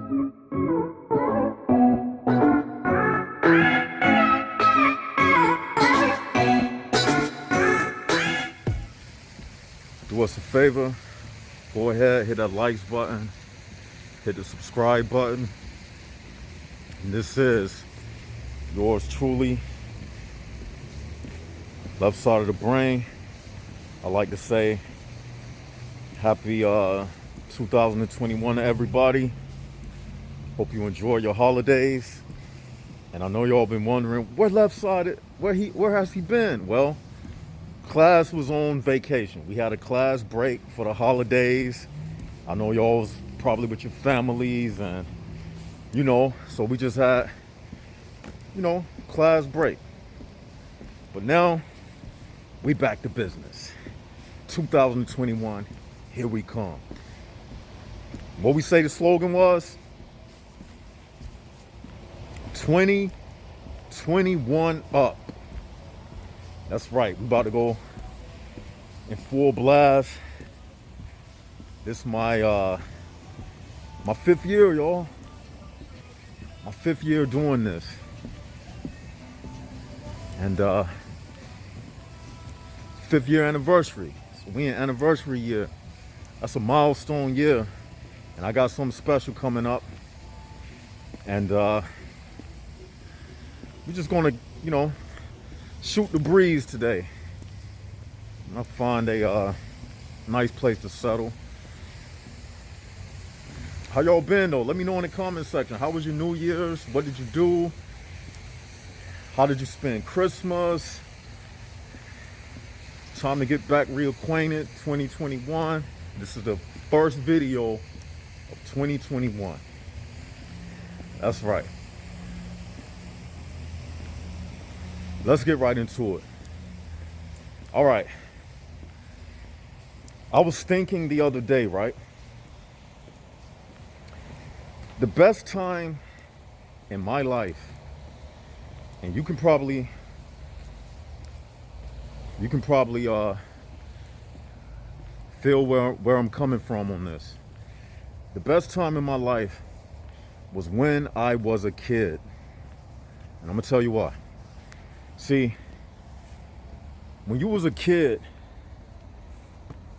Do us a favor, go ahead, hit that likes button, hit the subscribe button. And this is yours truly, Left Side of the Brain. I like to say happy 2021 to everybody. Hope you enjoy your holidays. And I know y'all been wondering where Left Side, where has he been? Well, class was on vacation. We had a class break for the holidays. I know y'all was probably with your families and so we just had class break. But now we back to business. 2021, here we come. What we say the slogan was? 2021 up. That's right. We about to go in full blast. This is my my 5th year, y'all. My 5th year doing this. And 5th year anniversary. So we in anniversary year. That's a milestone year. And I got something special coming up. And we're just gonna, shoot the breeze today. I'll find a nice place to settle. How y'all been though? Let me know in the comment section. How was your New Year's? What did you do? How did you spend Christmas? Time to get back reacquainted. 2021. This is the first video of 2021. That's right. Let's get right into it. All right. I was thinking the other day, right? The best time in my life, and you can probably feel where I'm coming from on this. The best time in my life was when I was a kid. And I'm gonna tell you why. See, when you was a kid,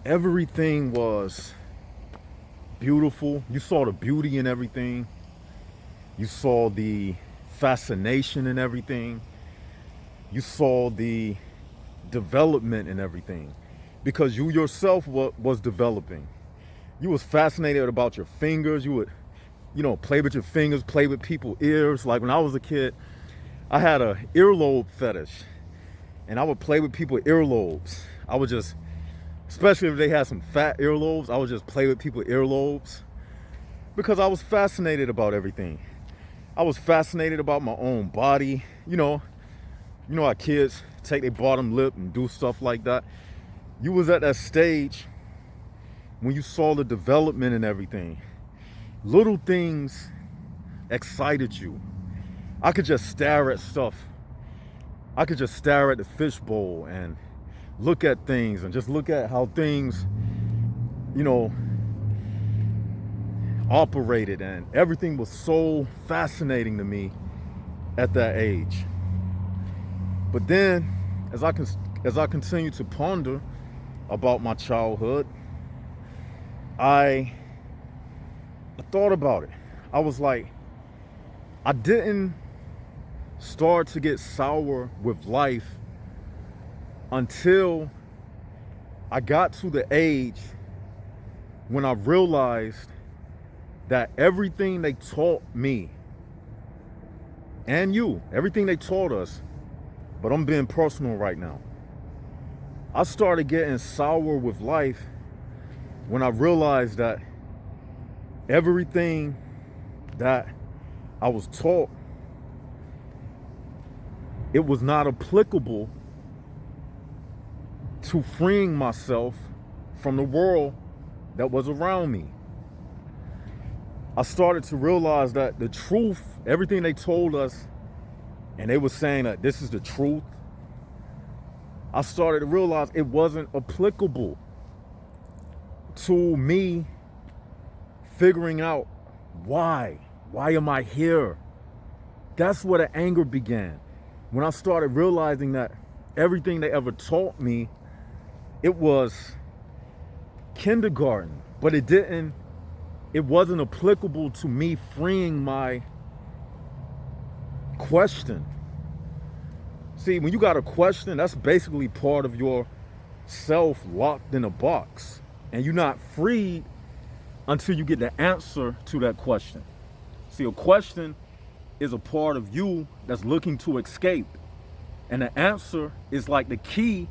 everything was beautiful. You saw the beauty in everything. You saw the fascination in everything. You saw the development in everything because you yourself was developing. You was fascinated about your fingers. You would, play with your fingers, play with people's ears. Like when I was a kid, I had a earlobe fetish and I would play with people's earlobes. I would just, especially if they had some fat earlobes, I would just play with people's earlobes because I was fascinated about everything. I was fascinated about my own body. You know how kids take their bottom lip and do stuff like that. You was at that stage when you saw the development and everything. Little things excited you. I could just stare at stuff. I could just stare at the fishbowl and look at things and just look at how things, operated, and everything was so fascinating to me at that age. But then, as I continue to ponder about my childhood, I thought about it. I was like, I didn't start to get sour with life until I got to the age when I realized that everything they taught me and everything they taught us, but I'm being personal right now. I started getting sour with life when I realized that everything that I was taught, it was not applicable to freeing myself from the world that was around me. I started to realize that the truth, everything they told us, and they were saying that this is the truth, I started to realize it wasn't applicable to me figuring out Why? Why am I here? That's where the anger began. When I started realizing that everything they ever taught me, it was kindergarten, but it wasn't applicable to me freeing my question. See, when you got a question, that's basically part of your self locked in a box. And you're not freed until you get the answer to that question. See, a question is a part of you that's looking to escape. And the answer is like the key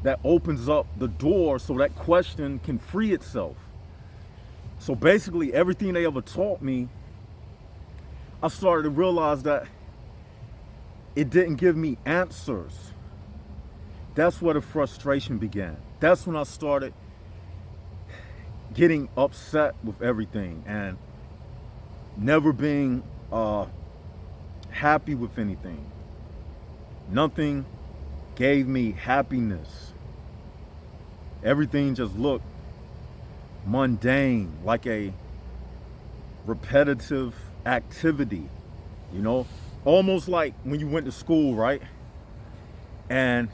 that opens up the door so that question can free itself. So basically, everything they ever taught me, I started to realize that it didn't give me answers. That's where the frustration began. That's when I started getting upset with everything and never being happy with anything. Nothing gave me happiness. Everything just looked mundane, like a repetitive activity, you know? Almost like when you went to school, right? And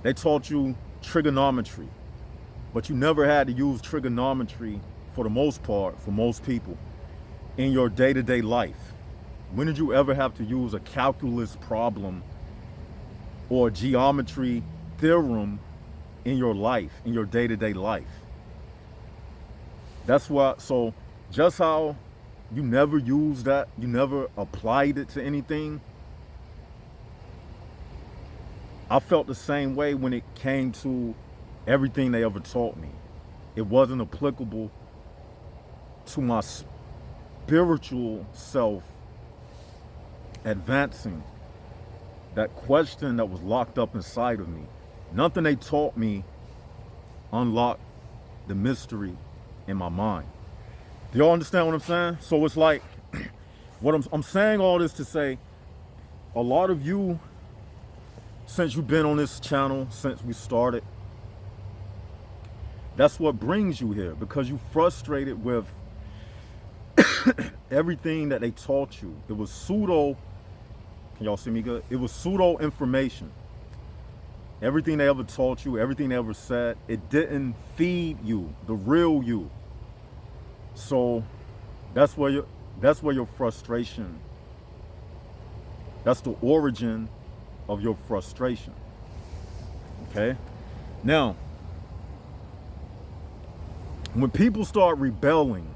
they taught you trigonometry, but you never had to use trigonometry for the most part, for most people, in your day-to-day life. When did you ever have to use a calculus problem or a geometry theorem in your life, in your day-to-day life? That's why, so just how you never used that, you never applied it to anything, I felt the same way when it came to everything they ever taught me. It wasn't applicable to my spiritual self advancing. That question that was locked up inside of me. Nothing they taught me unlocked the mystery in my mind. Do y'all understand what I'm saying? So it's like, what I'm saying all this to say, a lot of you, since you've been on this channel, since we started, that's what brings you here, because you're frustrated with everything that they taught you. It was pseudo, can y'all see me good? It was pseudo information. Everything they ever taught you, everything they ever said, it didn't feed you, the real you. So that's where your frustration, that's the origin of your frustration. Okay? Now, when people start rebelling,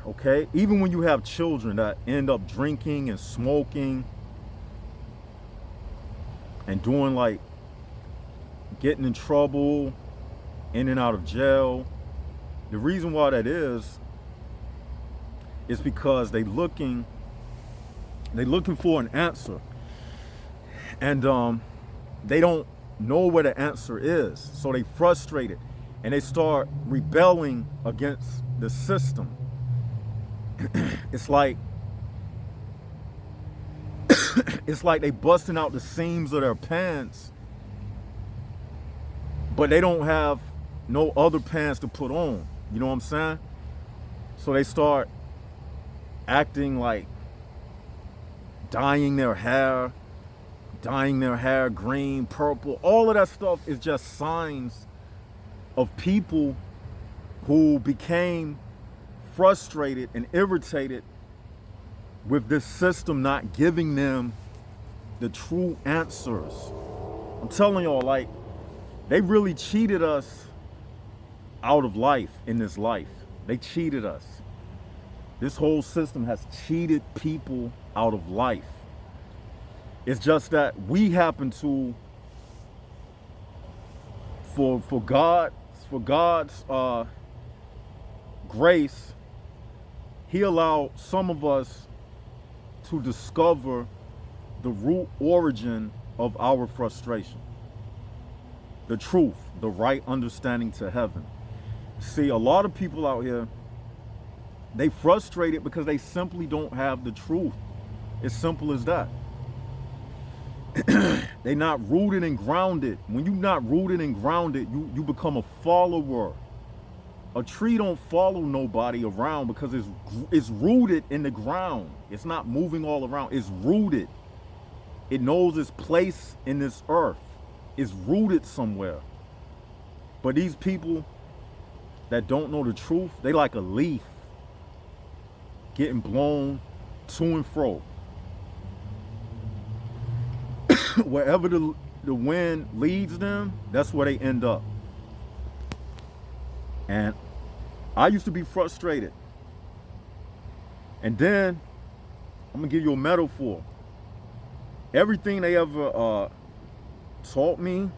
okay, even when you have children that end up drinking and smoking and doing, like, getting in trouble, in and out of jail, the reason why that is because they looking for an answer, and they don't know where the answer is, so they frustrated and they start rebelling against the system. It's like they busting out the seams of their pants, but they don't have no other pants to put on. You know what I'm saying? So they start acting like dyeing their hair green, purple. All of that stuff is just signs of people who became frustrated and irritated with this system not giving them the true answers. I'm telling y'all, like, they really cheated us out of life in this life. They cheated us. This whole system has cheated people out of life. It's just that we happen to, for God's grace, He allowed some of us to discover the root origin of our frustration. The truth, the right understanding to heaven. See, a lot of people out here, they frustrated because they simply don't have the truth. It's simple as that. They not rooted and grounded. When you're not rooted and grounded, you become a follower. A tree don't follow nobody around because it's rooted in the ground. It's not moving all around. It's rooted. It knows its place in this earth. It's rooted somewhere. But these people that don't know the truth, they like a leaf getting blown to and fro. Wherever the wind leads them, that's where they end up. And I used to be frustrated. And then, I'm gonna give you a metaphor. Everything they ever taught me,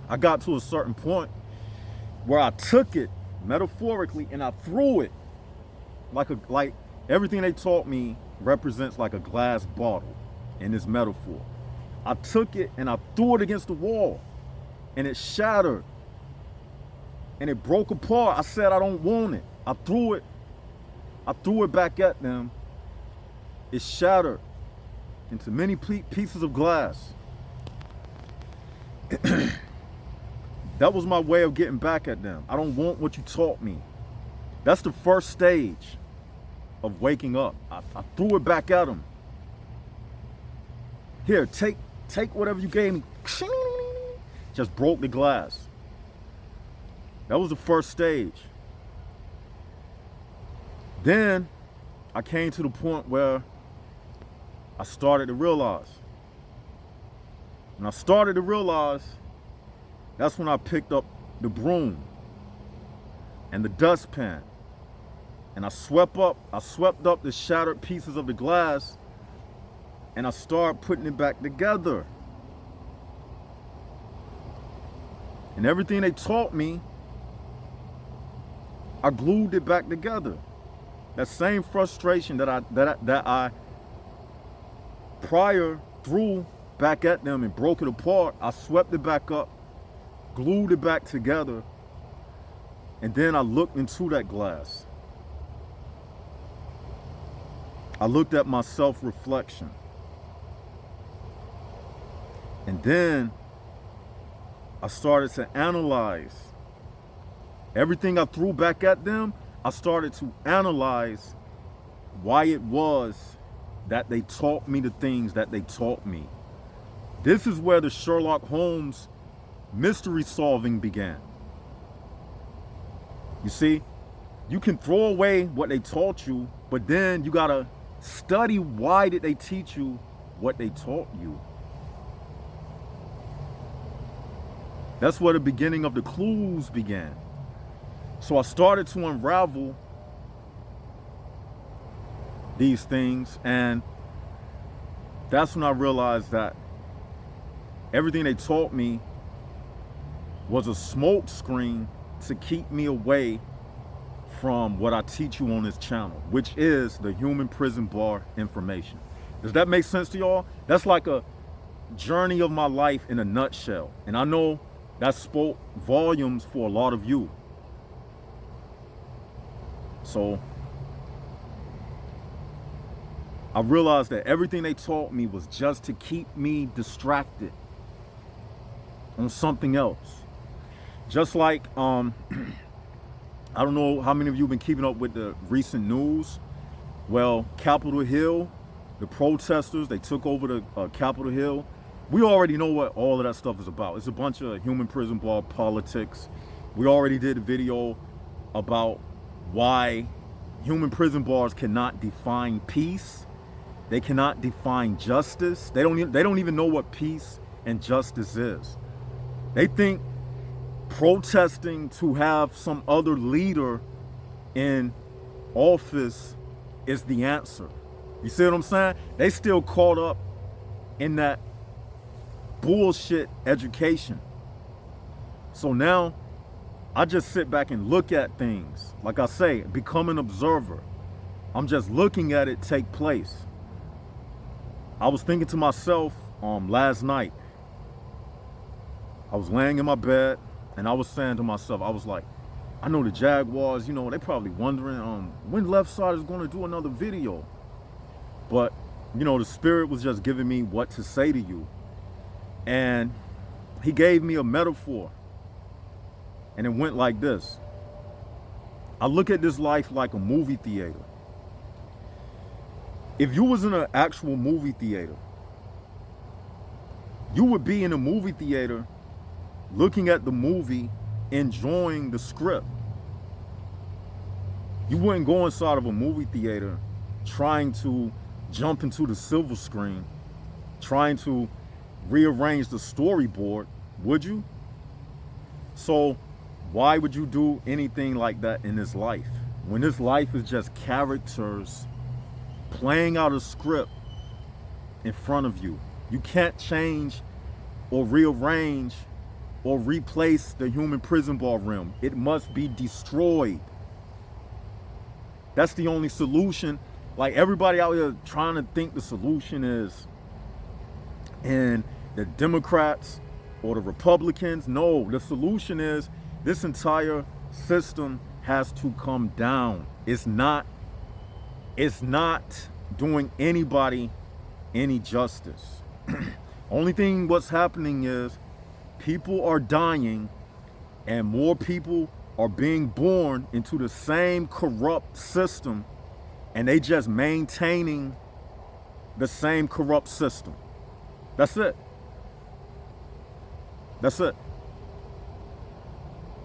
I got to a certain point where I took it metaphorically and I threw it like everything they taught me represents like a glass bottle in this metaphor. I took it and I threw it against the wall and it shattered and it broke apart. I said, I don't want it. I threw it back at them. It shattered into many pieces of glass. That was my way of getting back at them. I don't want what you taught me. That's the first stage of waking up. I threw it back at them. Here, take whatever you gave me. Just broke the glass. That was the first stage. Then I came to the point where I started to realize. When I started to realize, that's when I picked up the broom and the dustpan. And I swept up the shattered pieces of the glass and I started putting it back together. And everything they taught me, I glued it back together. That same frustration that I prior threw back at them and broke it apart, I swept it back up, glued it back together, and then I looked into that glass. I looked at my self-reflection. And then I started to analyze everything I threw back at them. I started to analyze why it was that they taught me the things that they taught me. This is where the Sherlock Holmes mystery solving began. You see, you can throw away what they taught you, but then you gotta study why did they teach you what they taught you. That's where the beginning of the clues began. So I started to unravel these things, and that's when I realized that everything they taught me was a smoke screen to keep me away from what I teach you on this channel, which is the human prison bar information. Does that make sense to y'all? That's like a journey of my life in a nutshell. And I know that spoke volumes for a lot of you. So I realized that everything they taught me was just to keep me distracted on something else. Just like, I don't know how many of you have been keeping up with the recent news. Well, Capitol Hill, the protesters, they took over the Capitol Hill. We already know what all of that stuff is about. It's a bunch of human prison bar politics. We already did a video about why human prison bars cannot define peace. They cannot define justice. They don't even know what peace and justice is. They think protesting to have some other leader in office is the answer. You see what I'm saying? They still caught up in that bullshit education. So now I just sit back and look at things. Like I say, become an observer. I'm just looking at it take place. I was thinking to myself last night. I was laying in my bed and I was saying to myself, I was like, I know the Jaguars, you know, they probably wondering when Left Side is going to do another video. But, you know, the Spirit was just giving me what to say to you. And he gave me a metaphor. And it went like this. I look at this life like a movie theater. If you was in an actual movie theater, you would be in a movie theater looking at the movie, enjoying the script. You wouldn't go inside of a movie theater trying to jump into the silver screen, trying to rearrange the storyboard, would you? So why would you do anything like that in this life? When this life is just characters playing out a script in front of you. You can't change or rearrange or replace the human prison ballroom. It must be destroyed. That's the only solution. Like everybody out here trying to think the solution is in the Democrats or the Republicans. No, the solution is this entire system has to come down. It's not doing anybody any justice. Only thing what's happening is people are dying and more people are being born into the same corrupt system, and they just maintaining the same corrupt system. That's it. That's it.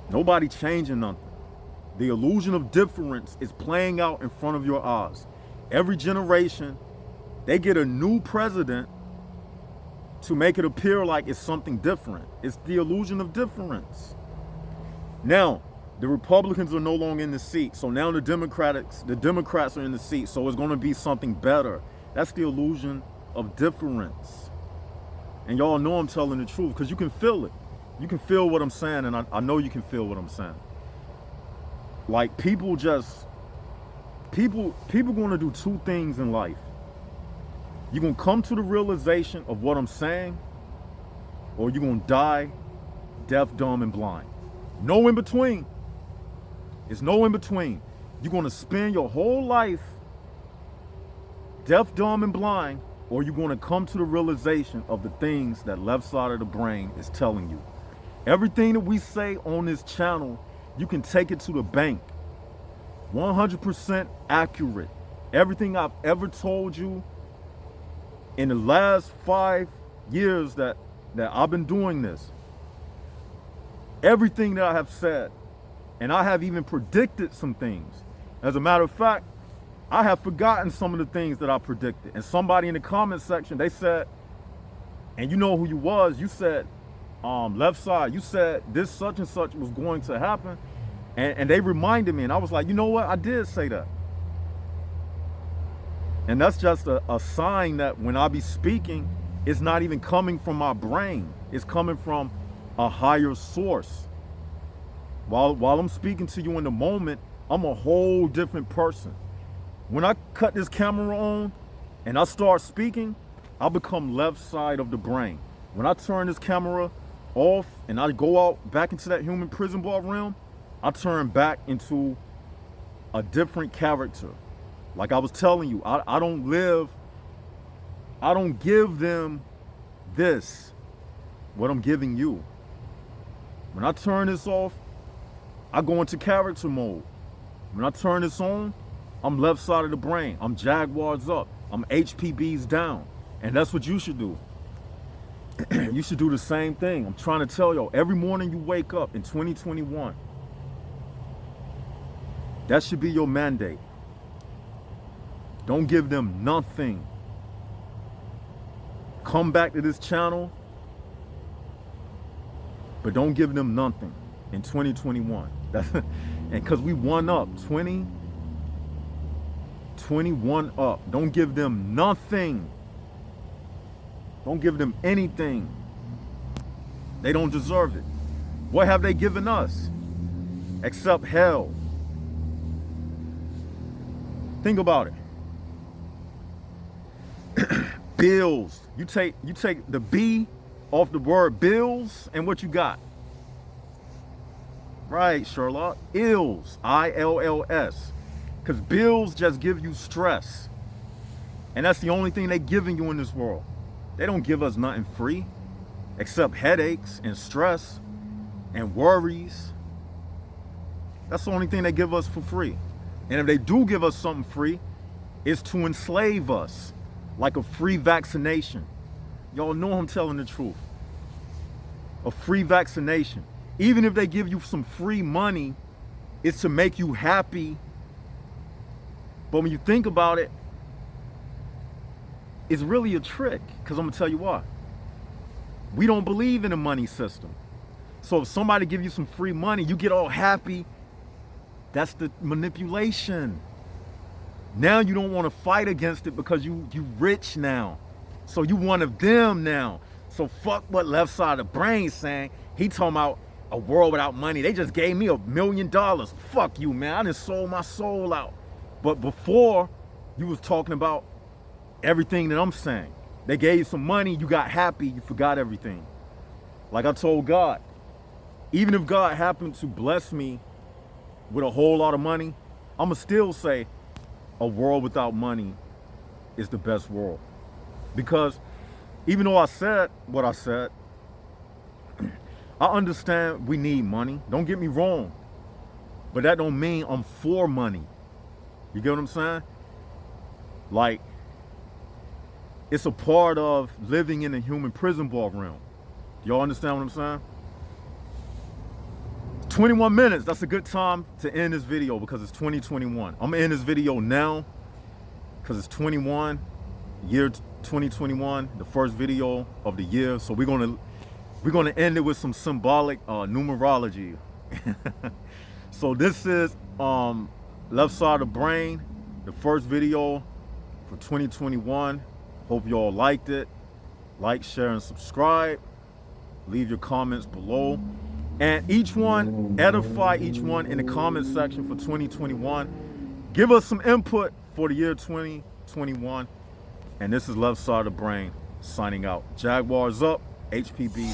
Nobody changing nothing. The illusion of difference is playing out in front of your eyes. Every generation, they get a new president to make it appear like it's something different. It's the illusion of difference. Now, the Republicans are no longer in the seat. So now the Democrats are in the seat. So it's going to be something better. That's the illusion of difference. And y'all know I'm telling the truth because you can feel it. You can feel what I'm saying, and I know you can feel what I'm saying. Like people going to do two things in life. You're going to come to the realization of what I'm saying, or you're going to die deaf, dumb, and blind. No in between. It's no in between. You're going to spend your whole life deaf, dumb, and blind, or you're going to come to the realization of the things that left side of the brain is telling you. Everything that we say on this channel, you can take it to the bank. 100% accurate. Everything I've ever told you in the last 5 years that I've been doing this, everything that I have said, and I have even predicted some things. As a matter of fact, I have forgotten some of the things that I predicted. And somebody in the comment section, they said, and you know who you was, you said, left side, you said this such and such was going to happen. And they reminded me, and I was like, you know what? I did say that. And that's just a sign that when I be speaking, it's not even coming from my brain. It's coming from a higher source. While I'm speaking to you in the moment, I'm a whole different person. When I cut this camera on and I start speaking, I become left side of the brain. When I turn this camera off and I go out back into that human prison ball realm, I turn back into a different character. Like I was telling you, I don't give them this, what I'm giving you. When I turn this off, I go into character mode. When I turn this on, I'm left side of the brain. I'm Jaguars up. I'm HPBs down. And that's what you should do. You should do the same thing. I'm trying to tell y'all, every morning you wake up in 2021, that should be your mandate. Don't give them nothing. Come back to this channel, but don't give them nothing in 2021. And because we won up, 21 up. Don't give them nothing. Don't give them anything. They don't deserve it. What have they given us? Except hell. Think about it. Bills. You take the B off the word bills, and what you got? Right, Sherlock. Ills. ILLS. Because bills just give you stress. And that's the only thing they're giving you in this world. They don't give us nothing free except headaches and stress and worries. That's the only thing they give us for free. And if they do give us something free, it's to enslave us, like a free vaccination. Y'all know I'm telling the truth. A free vaccination. Even if they give you some free money, it's to make you happy. But when you think about it, it's really a trick, because I'm going to tell you why. We don't believe in a money system. So if somebody give you some free money, you get all happy. That's the manipulation. Now you don't want to fight against it because you rich now. So you one of them now. So fuck what left side of the brain saying. He talking about a world without money. They just gave me $1 million. Fuck you, man. I done sold my soul out. But before, you was talking about everything that I'm saying. They gave you some money, you got happy, you forgot everything. Like I told God, even if God happened to bless me with a whole lot of money, I'ma still say a world without money is the best world. Because even though I said what I said, I understand we need money. Don't get me wrong. But that don't mean I'm for money. You get what I'm saying? Like, it's a part of living in the human prison ball realm. Y'all understand what I'm saying? 21 minutes, that's a good time to end this video because it's 2021. I'm gonna end this video now because it's 21, year 2021, the first video of the year. So we're gonna end it with some symbolic numerology. So this is left side of the brain, the first video for 2021. Hope y'all liked it. Like, share, and subscribe. Leave your comments below. And each one, edify each one in the comment section for 2021. Give us some input for the year 2021. And this is Left Side of the Brain signing out. Jaguars up, HPB.